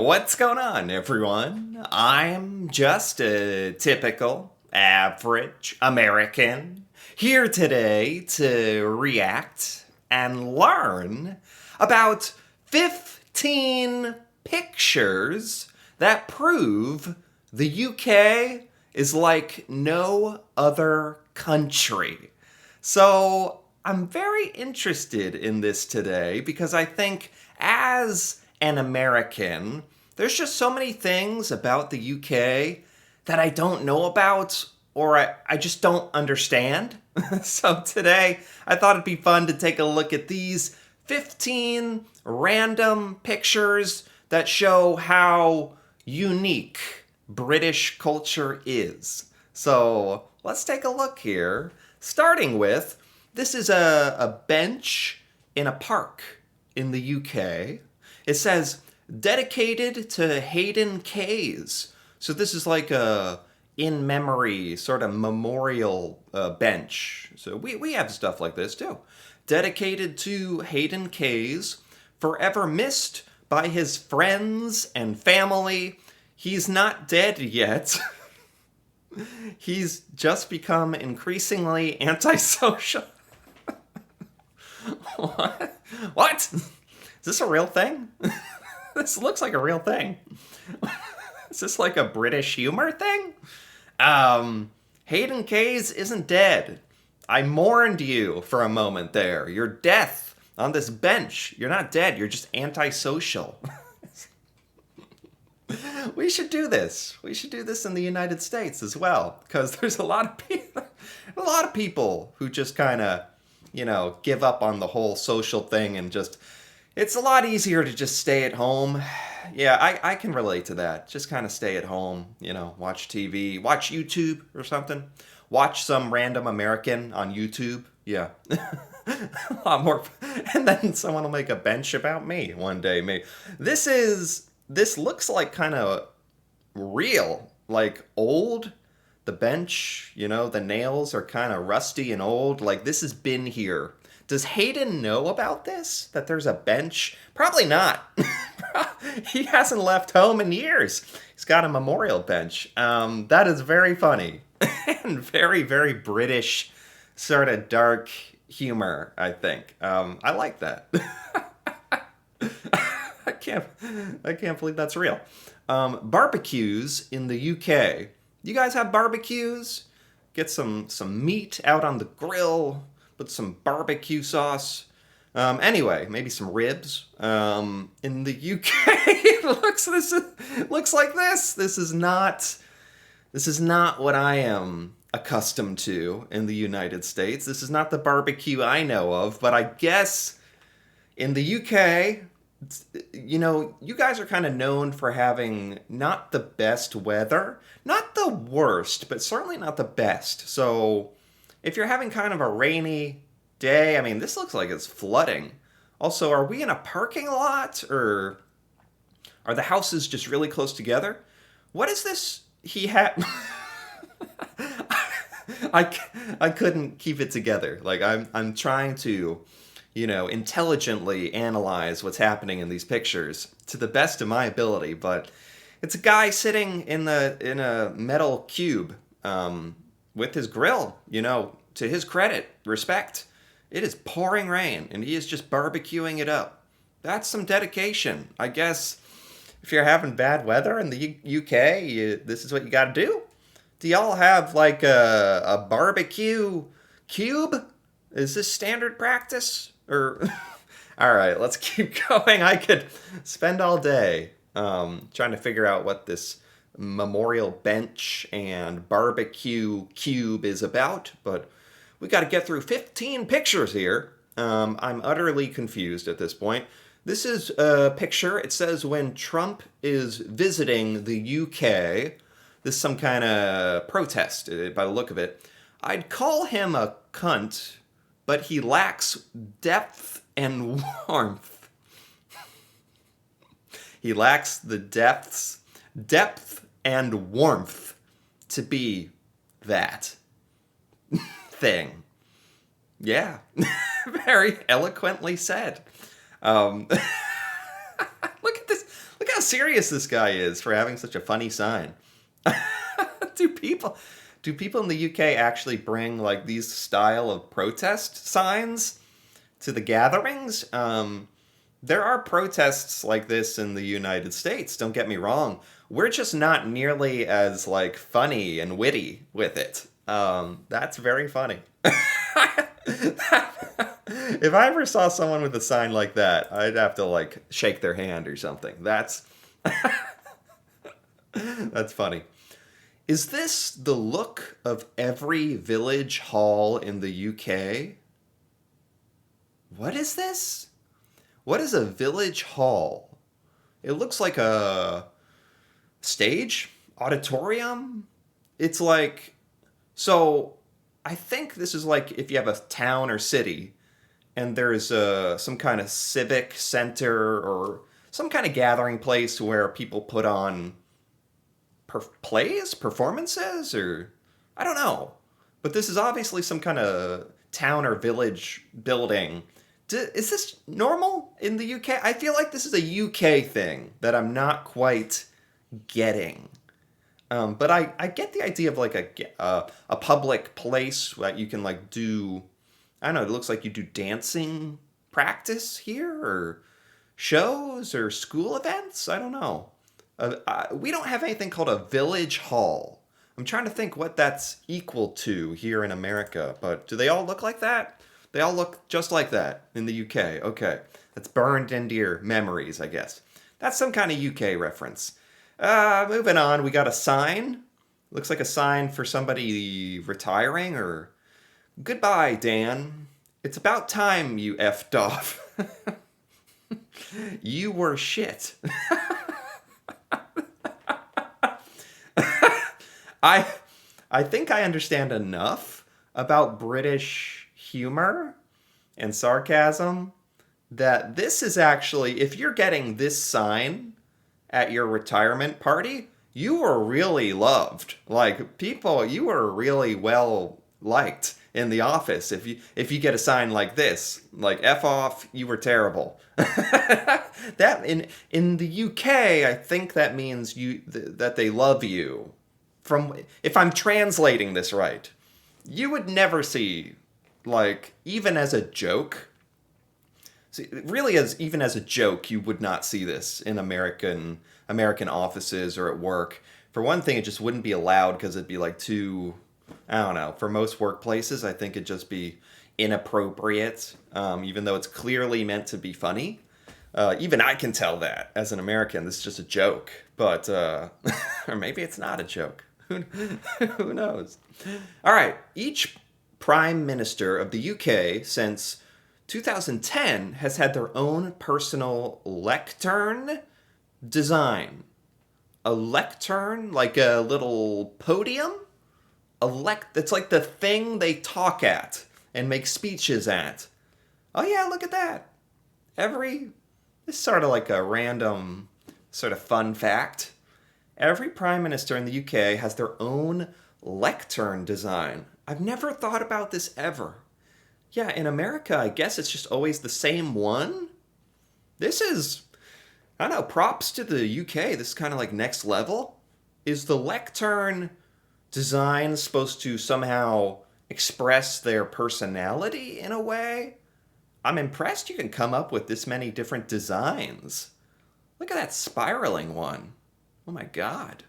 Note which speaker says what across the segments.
Speaker 1: What's going on, everyone? I'm just a typical, average American here today to react and learn about 15 pictures that prove the UK is like no other country. So I'm very interested in this today because I think as an American, there's just so many things about the UK that I don't know about or I just don't understand. So today I thought it'd be fun to take a look at these 15 random pictures that show how unique British culture is. So let's take a look here. Starting with, this is a bench in a park in the UK. It says, dedicated to Hayden Kays. So this is like a in memory sort of memorial bench. So we have stuff like this too. Dedicated to Hayden Kays, forever missed by his friends and family. He's not dead yet. He's just become increasingly antisocial. What? What? Is this a real thing? This looks like a real thing. Is this like a British humor thing? Hayden Kays isn't dead. I mourned you for a moment there. Your death on this bench. You're not dead. You're just antisocial. We should do this. We should do this in the United States as well, because there's a lot of people who just kind of, give up on the whole social thing and just. It's a lot easier to just stay at home. Yeah, I can relate to that. Just kind of stay at home, watch TV, watch YouTube or something. Watch some random American on YouTube. Yeah. A lot more. And then someone will make a bench about me one day. Maybe. This looks like kind of real, like old. The bench, the nails are kind of rusty and old. Like this has been here. Does Hayden know about this? That there's a bench? Probably not. He hasn't left home in years. He's got a memorial bench. That is very funny and very, very British, sort of dark humor, I think. I like that. I can't believe that's real. Barbecues in the UK. You guys have barbecues? Get some meat out on the grill. Put some barbecue sauce. Anyway, maybe some ribs. In the UK, it looks like this. This is not what I am accustomed to in the United States. This is not the barbecue I know of. But I guess in the UK, you guys are kind of known for having not the best weather, not the worst, but certainly not the best. So if you're having kind of a rainy day, I mean, this looks like it's flooding. Also, are we in a parking lot or are the houses just really close together? What is this he had? I couldn't keep it together. Like I'm trying to, intelligently analyze what's happening in these pictures to the best of my ability, but it's a guy sitting in a metal cube with his grill, to his credit, respect. It is pouring rain, and he is just barbecuing it up. That's some dedication. I guess if you're having bad weather in the UK, this is what you got to do. Do y'all have like a barbecue cube? Is this standard practice? Or all right, let's keep going. I could spend all day trying to figure out what this memorial bench and barbecue cube is about, but we got to get through 15 pictures here. I'm utterly confused at this point. This is a picture. It says when Trump is visiting the UK. This is some kind of protest by the look of it. I'd call him a cunt, but he lacks depth and warmth. He lacks the depth and warmth to be that thing. Yeah, very eloquently said. Look at this. Look how serious this guy is for having such a funny sign. do people do people in the UK actually bring like these style of protest signs to the gatherings? There are protests like this in the United States, don't get me wrong. We're just not nearly as like funny and witty with it. That's very funny. If I ever saw someone with a sign like that, I'd have to like shake their hand or something. That's funny. Is this the look of every village hall in the UK? What is this? What is a village hall? It looks like a stage, auditorium. It's like, so I think this is like if you have a town or city and there's some kind of civic center or some kind of gathering place where people put on plays, performances, or I don't know. But this is obviously some kind of town or village building. Is this normal in the UK? I feel like this is a UK thing that I'm not quite getting. But I get the idea of like a public place that you can like do. I don't know. It looks like you do dancing practice here, or shows, or school events. I don't know. We don't have anything called a village hall. I'm trying to think what that's equal to here in America. But do they all look like that? They all look just like that in the UK. Okay, that's burned into your memories, I guess. That's some kind of UK reference. Moving on, we got a sign. Looks like a sign for somebody retiring, or goodbye, Dan. It's about time you effed off. You were shit. I think I understand enough about British humor and sarcasm that this is actually, if you're getting this sign at your retirement party, you were really loved. Like people, you were really well liked in the office. If you get a sign like this, like F off, you were terrible. That in the UK, I think that means that they love you. From if I'm translating this right, you would never see, like, even as a joke. See, really, even as a joke, you would not see this in American offices or at work. For one thing, it just wouldn't be allowed because it'd be like too, I don't know. For most workplaces, I think it'd just be inappropriate, even though it's clearly meant to be funny. Even I can tell that as an American, this is just a joke. But or maybe it's not a joke. Who knows? All right. Each Prime Minister of the UK since 2010 has had their own personal lectern design. A lectern, like a little podium? It's like the thing they talk at and make speeches at. Oh yeah, look at that. It's sort of like a random sort of fun fact. Every Prime Minister in the UK has their own lectern design. I've never thought about this ever. Yeah, in America, I guess it's just always the same one. This is, I don't know, props to the UK. This is kind of like next level. Is the lectern design supposed to somehow express their personality in a way? I'm impressed you can come up with this many different designs. Look at that spiraling one. Oh my God.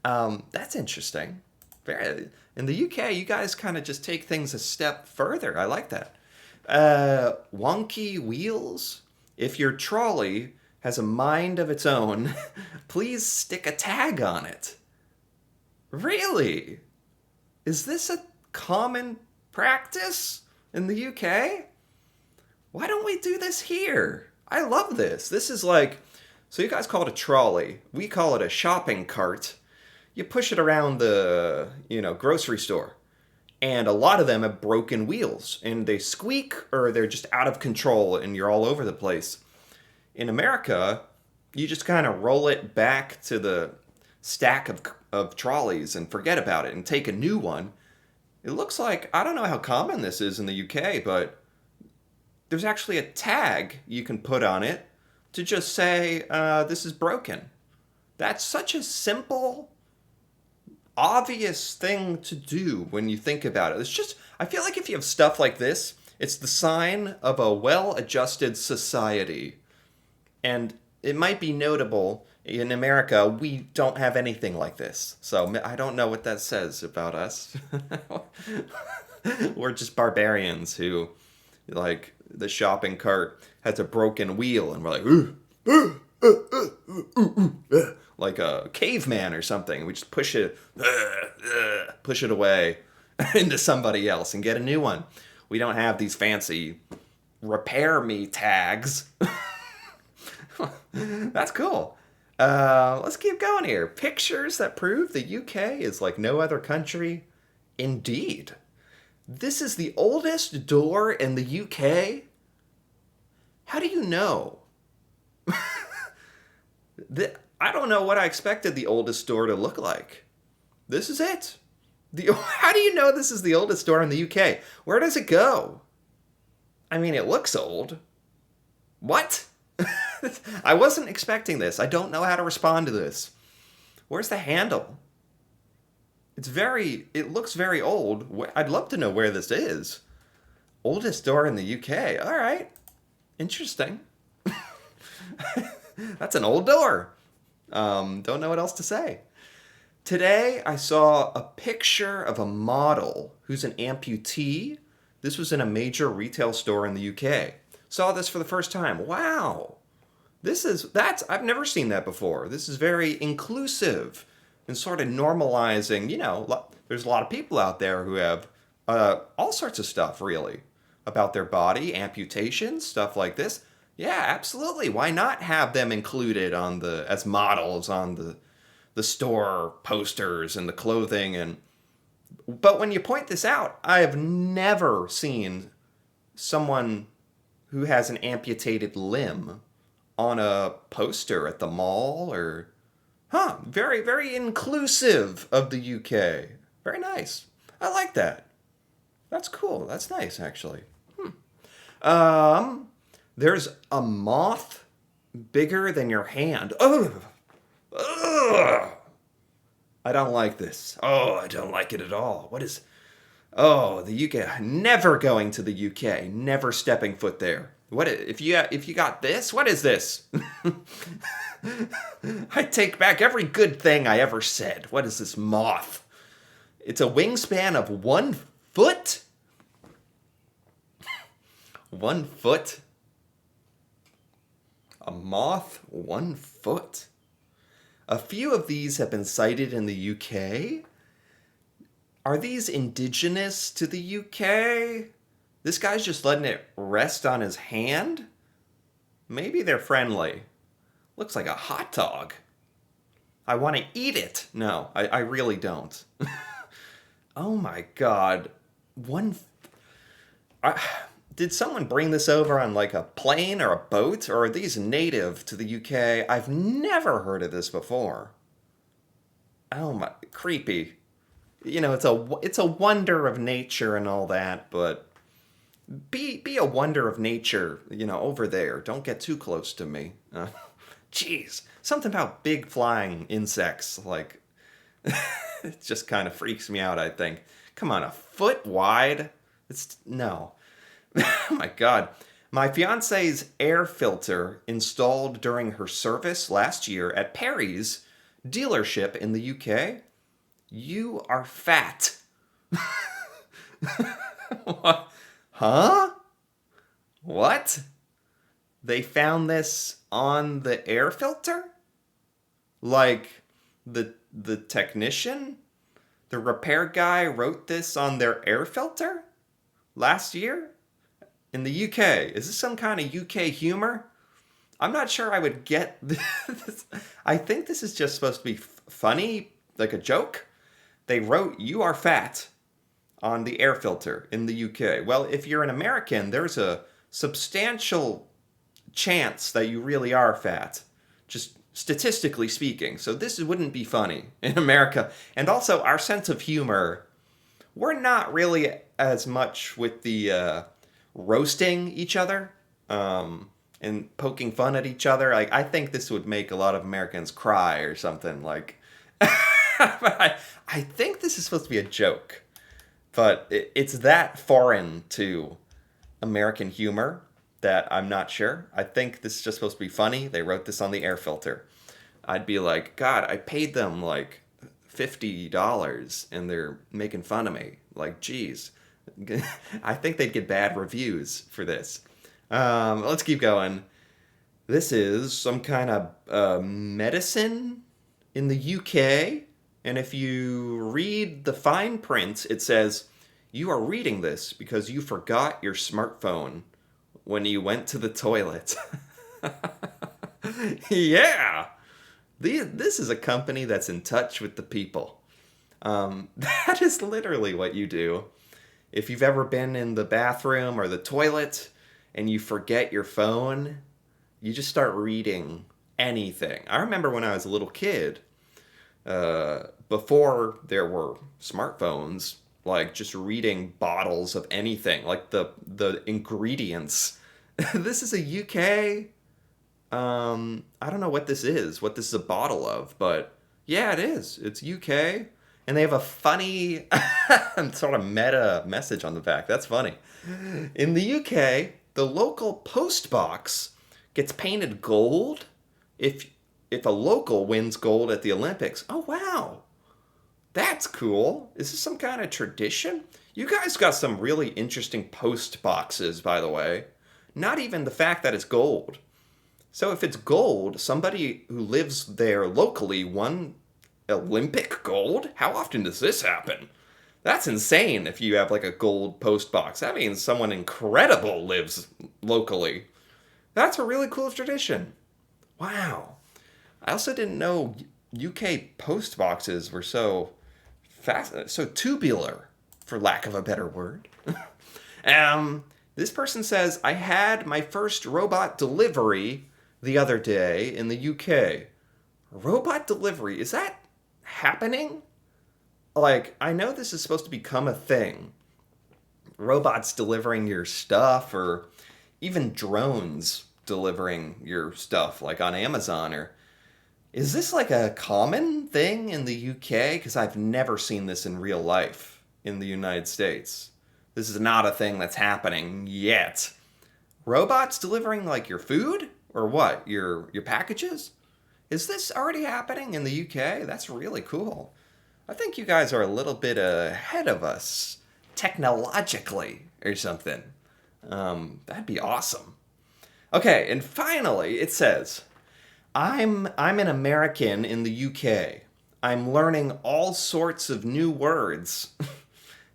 Speaker 1: That's interesting. In the UK, you guys kind of just take things a step further. I like that. Wonky wheels. If your trolley has a mind of its own, please stick a tag on it. Really? Is this a common practice in the UK? Why don't we do this here? I love this. This is like, so you guys call it a trolley. We call it a shopping cart. You push it around the, grocery store. And a lot of them have broken wheels. And they squeak or they're just out of control and you're all over the place. In America, you just kind of roll it back to the stack of trolleys and forget about it and take a new one. It looks like, I don't know how common this is in the UK, but there's actually a tag you can put on it to just say, this is broken. That's such a simple, obvious thing to do when you think about it. It's just, I feel like if you have stuff like this, it's the sign of a well adjusted society. And it might be notable in America, we don't have anything like this. So I don't know what that says about us. We're just barbarians who, like, the shopping cart has a broken wheel, and we're like, like a caveman or something. We just push it away into somebody else and get a new one. We don't have these fancy repair me tags. That's cool. Let's keep going here. Pictures that prove the UK is like no other country. Indeed. This is the oldest door in the UK. How do you know? I don't know what I expected the oldest door to look like. This is it. How do you know this is the oldest door in the UK? Where does it go? I mean, it looks old. What? I wasn't expecting this. I don't know how to respond to this. Where's the handle? It looks very old. I'd love to know where this is. Oldest door in the UK. All right. Interesting. That's an old door. Don't know what else to say. Today, I saw a picture of a model who's an amputee. This was in a major retail store in the UK. Saw this for the first time. Wow. I've never seen that before. This is very inclusive and sort of normalizing, there's a lot of people out there who have all sorts of stuff, really, about their body, amputations, stuff like this. Yeah, absolutely. Why not have them included as models on the store posters and the clothing? But when you point this out, I have never seen someone who has an amputated limb on a poster at the mall very, very inclusive of the UK. Very nice. I like that. That's cool. That's nice, actually. There's a moth bigger than your hand. Ugh. Ugh. I don't like this. Oh, I don't like it at all. The UK. Never going to the UK. Never stepping foot there. What if you got this? What is this? I take back every good thing I ever said. What is this moth? It's a wingspan of 1 foot? 1 foot? A moth 1 foot? A few of these have been sighted in the UK. Are these indigenous to the UK? This guy's just letting it rest on his hand? Maybe they're friendly. Looks like a hot dog. I want to eat it. No, I really don't. Oh my god. Did someone bring this over on like a plane or a boat? Or are these native to the UK? I've never heard of this before. Oh my, creepy. It's a wonder of nature and all that, but be a wonder of nature, over there. Don't get too close to me. Jeez, something about big flying insects, like, it just kind of freaks me out, I think. Come on, 1 foot wide? No. Oh my god. My fiance's air filter installed during her service last year at Perry's dealership in the UK. You are fat. What? Huh? What? They found this on the air filter? Like the technician? The repair guy wrote this on their air filter? Last year? In the UK? Is this some kind of UK humor? I'm not sure I would get this. I think this is just supposed to be funny, like a joke. They wrote, "You are fat," on the air filter in the UK. Well, if you're an American, there's a substantial chance that you really are fat, just statistically speaking. So this wouldn't be funny in America. And also, our sense of humor, we're not really as much with the roasting each other. and poking fun at each other. Like, I think this would make a lot of Americans cry or something. Like, I think this is supposed to be a joke, but it's that foreign to American humor that I'm not sure. I think this is just supposed to be funny. They wrote this on the air filter. I'd be like, God, I paid them like $50 and they're making fun of me. Like, geez. I think they'd get bad reviews for this. Let's keep going. This is some kind of medicine in the UK. And if you read the fine print, it says, you are reading this because you forgot your smartphone when you went to the toilet. Yeah! This is a company that's in touch with the people. That is literally what you do. If you've ever been in the bathroom or the toilet and you forget your phone, you just start reading anything. I remember when I was a little kid, before there were smartphones, like just reading bottles of anything, like the ingredients. This is a UK. I don't know what this is a bottle of, but yeah, it is. It's UK. And they have a funny sort of meta message on the back. That's funny. In the UK, the local post box gets painted gold if a local wins gold at the Olympics. Oh, wow. That's cool. Is this some kind of tradition? You guys got some really interesting post boxes, by the way. Not even the fact that it's gold. So if it's gold, somebody who lives there locally won Olympic gold? How often does this happen? That's insane if you have like a gold post box. That means someone incredible lives locally. That's a really cool tradition. Wow. I also didn't know UK post boxes were so so tubular, for lack of a better word. This person says, I had my first robot delivery the other day in the UK. Robot delivery, is that happening? Like, I know this is supposed to become a thing. Robots delivering your stuff, or even drones delivering your stuff, like on Amazon. Or is this like a common thing in the UK? Because I've never seen this in real life in the United States. This is not a thing that's happening yet. Robots delivering like your food? Or what? Your packages? Is this already happening in the UK? That's really cool. I think you guys are a little bit ahead of us technologically or something. That'd be awesome. Okay, and finally it says, I'm an American in the UK. I'm learning all sorts of new words.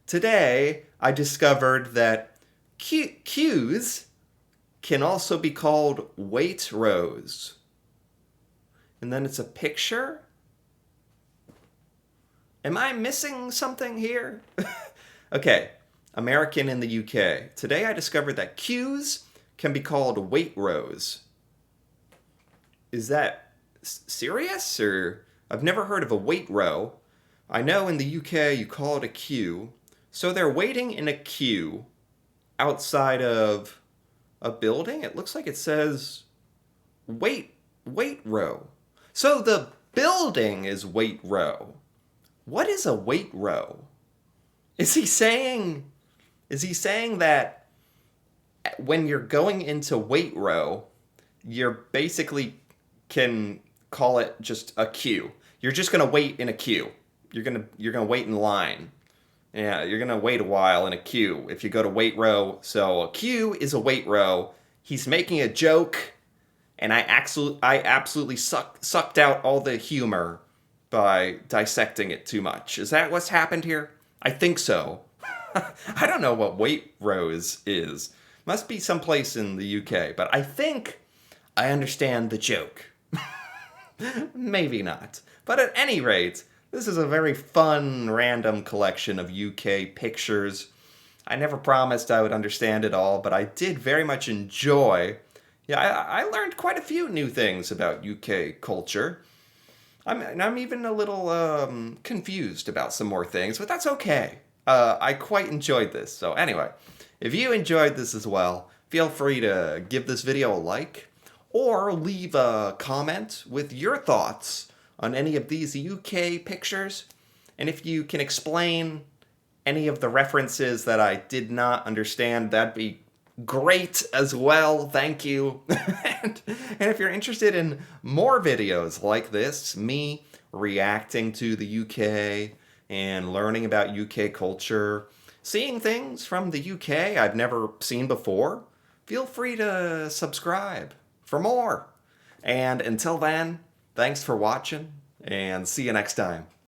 Speaker 1: Today I discovered that queues can also be called Waitrose. And then it's a picture. Am I missing something here? Okay, American in the UK. Today I discovered that queues can be called Waitrose. Is that serious? Or I've never heard of a wait row. I know in the UK you call it a queue. So they're waiting in a queue outside of a building. It looks like it says wait row. So the building is wait row. What is a wait row? Is he saying that when you're going into wait row, you're basically can call it just a queue. You're just gonna wait in a queue. You're gonna wait in line. Yeah, you're gonna wait a while in a queue if you go to wait row. So a queue is a wait row. He's making a joke, and I absolutely sucked out all the humor by dissecting it too much. Is that what's happened here? I think so. I don't know what Waitrose is. Must be someplace in the UK, but I think I understand the joke. Maybe not. But at any rate, this is a very fun, random collection of UK pictures. I never promised I would understand it all, but I did very much enjoy. Yeah, I learned quite a few new things about UK culture. I'm even a little confused about some more things, but that's okay. I quite enjoyed this. So anyway, if you enjoyed this as well, feel free to give this video a like or leave a comment with your thoughts on any of these UK pictures. And if you can explain any of the references that I did not understand, that'd be great as well. Thank you. and if you're interested in more videos like this, me reacting to the UK and learning about UK culture, seeing things from the UK I've never seen before, feel free to subscribe for more. And until then, thanks for watching and see you next time.